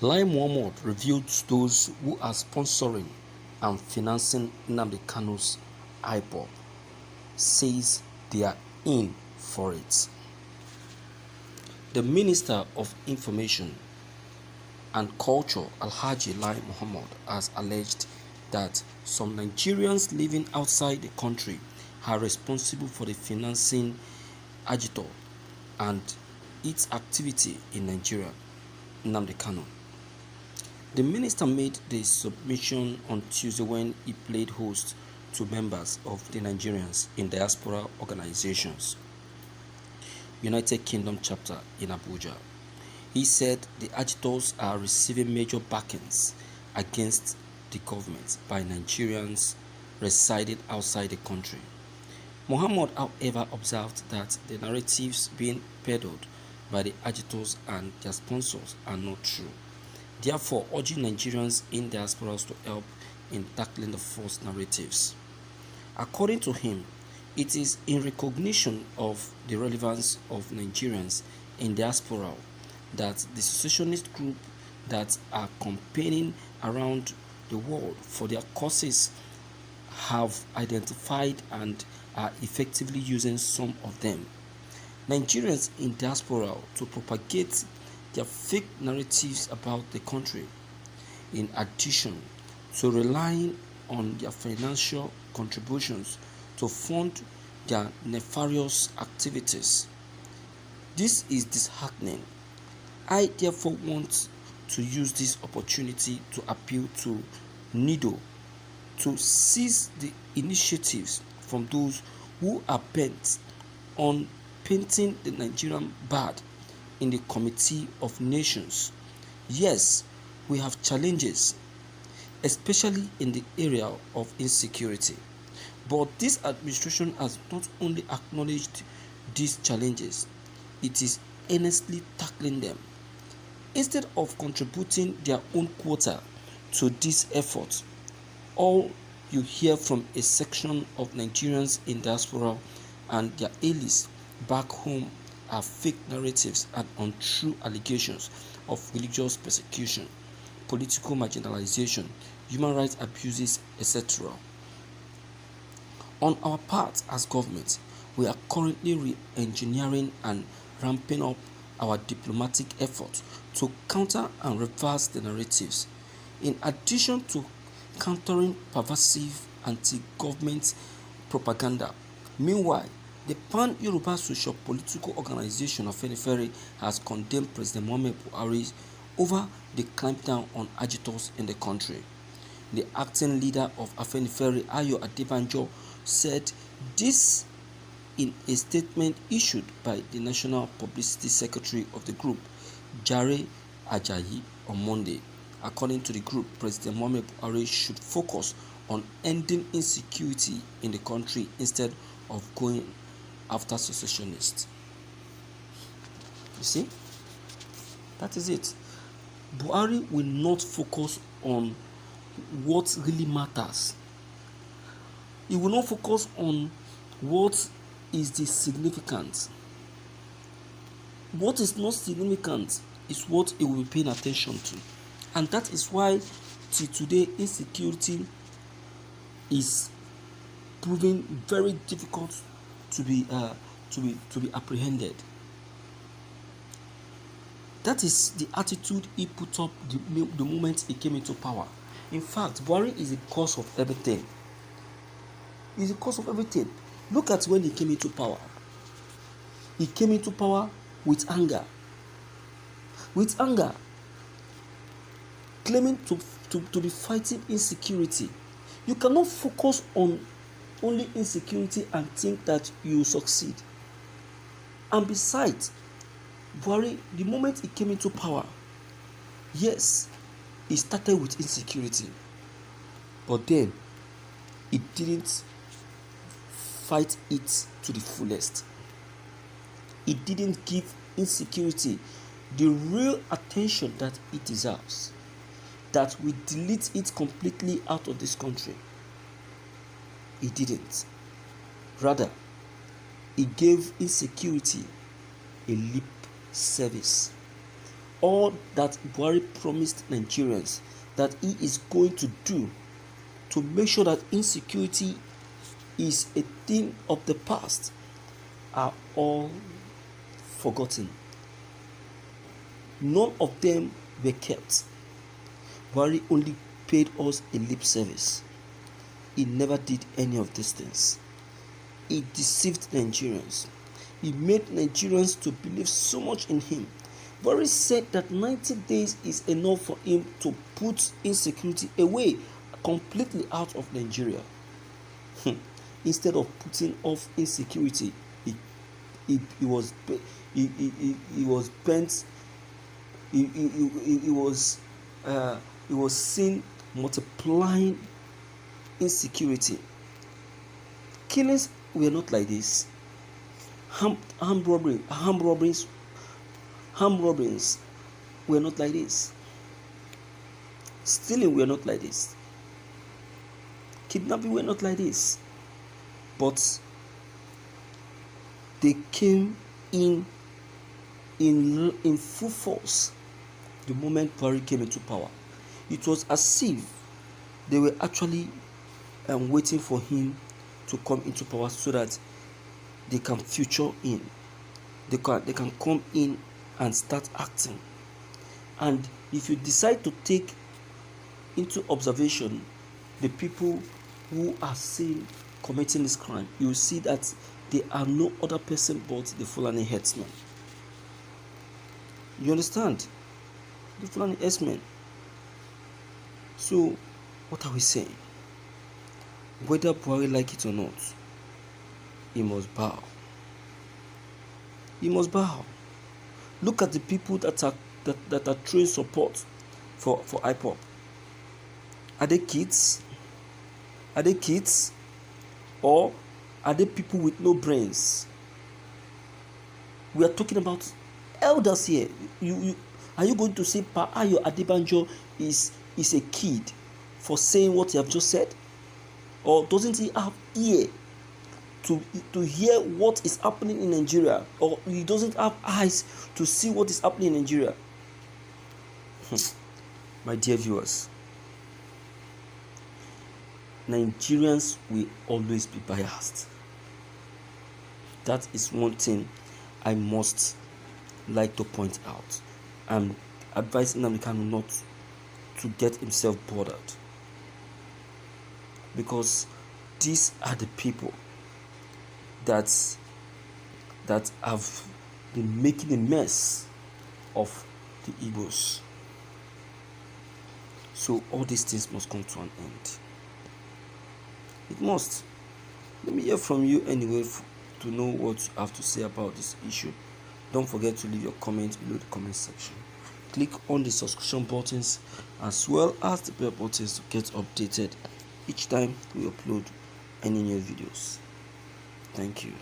Lai Mohammed revealed those who are sponsoring and financing Nnamdi Kanu'S IPOB, says they are in for it. The Minister of Information and Culture, Alhaji Lai Mohammed, has alleged that some Nigerians living outside the country are responsible for the financing agitator and its activity in Nigeria, Nnamdi Kanu. The minister made the submission on Tuesday when he played host to members of the Nigerians in diaspora organizations, United Kingdom chapter in Abuja. He said the agitators are receiving major backings against the government by Nigerians residing outside the country. Mohammed, however, observed that the narratives being peddled by the agitators and their sponsors are not true, therefore urging Nigerians in diasporas to help in tackling the false narratives. According to him, it is in recognition of the relevance of Nigerians in diaspora that the secessionist group that are campaigning around the world for their causes have identified and are effectively using some of them, Nigerians in diaspora, to propagate their fake narratives about the country, in addition to relying on their financial contributions to fund their nefarious activities. This is disheartening. I therefore want to use this opportunity to appeal to NIDO to seize the initiatives from those who are bent on painting the Nigerian bad in the Committee of Nations. Yes, we have challenges, especially in the area of insecurity. But this administration has not only acknowledged these challenges, it is earnestly tackling them. Instead of contributing their own quota to this effort, all you hear from a section of Nigerians in diaspora and their allies back home are fake narratives and untrue allegations of religious persecution, political marginalization, human rights abuses, etc. On our part as government, we are currently re-engineering and ramping up our diplomatic efforts to counter and reverse the narratives, in addition to countering pervasive anti-government propaganda. Meanwhile, the Pan-Yoruba Socio-Political Organization of Afenifere has condemned President Mohammed Buhari over the clampdown on agitators in the country. The acting leader of Afenifere, Ayo Adebanjo, said this in a statement issued by the National Publicity Secretary of the group, Jare Ajayi, on Monday. According to the group, President Mohammed Buhari should focus on ending insecurity in the country instead of going after secessionists. You see, that is it. Buhari will not focus on what really matters. He will not focus on what is the significant. What is not significant is what he will be paying attention to. And that is why till today insecurity is proving very difficult to be apprehended. That is the attitude he put up the moment he came into power. In fact, Buhari is the cause of everything. He's the cause of everything. Look at when he came into power. He came into power with anger. With anger. Claiming to be fighting insecurity. You cannot focus on only insecurity and think that you will succeed. And besides, Buhari, the moment he came into power, yes, he started with insecurity. But then, he didn't fight it to the fullest. He didn't give insecurity the real attention that it deserves, that we delete it completely out of this country. He didn't. Rather, he gave insecurity a lip service. all that Buhari promised Nigerians that he is going to do to make sure that insecurity is a thing of the past are all forgotten. None of them were kept. Buhari only paid us a lip service. He never did any of these things. He deceived Nigerians. He made Nigerians to believe so much in him. Buhari said that 90 days is enough for him to put insecurity away completely out of Nigeria. Instead of putting off insecurity, he was seen multiplying insecurity. Killings were not like this. Armed robberies were not like this. Stealing were not like this. Kidnapping were not like this. But they came in full force the moment Buhari came into power. It was as if they were actually waiting for him to come into power so that they can future in. They can come in and start acting. And if you decide to take into observation the people who are seen committing this crime, you will see that they are no other person but the Fulani herdsmen. You understand? The Fulani herdsmen. So, what are we saying? Whether Buhari like it or not, he must bow. He must bow. Look at the people that are showing support for IPOB. Are they kids? Are they kids? Or are they people with no brains? We are talking about elders here. Are you going to say Pa Ayo Adebanjo is a kid for saying what you have just said? Or doesn't he have ear to hear what is happening in Nigeria? Or he doesn't have eyes to see what is happening in Nigeria? My dear viewers, Nigerians will always be biased. That is one thing I must like to point out. I'm advising Nnamdi not to get himself bothered, because these are the people that have been making a mess of the Igbos. So all these things must come to an end. It must. Let me hear from you anyway to know what you have to say about this issue. Don't forget to leave your comments below the comment section. Click on the subscription buttons as well as the bell buttons to get updated each time we upload any new videos. Thank you.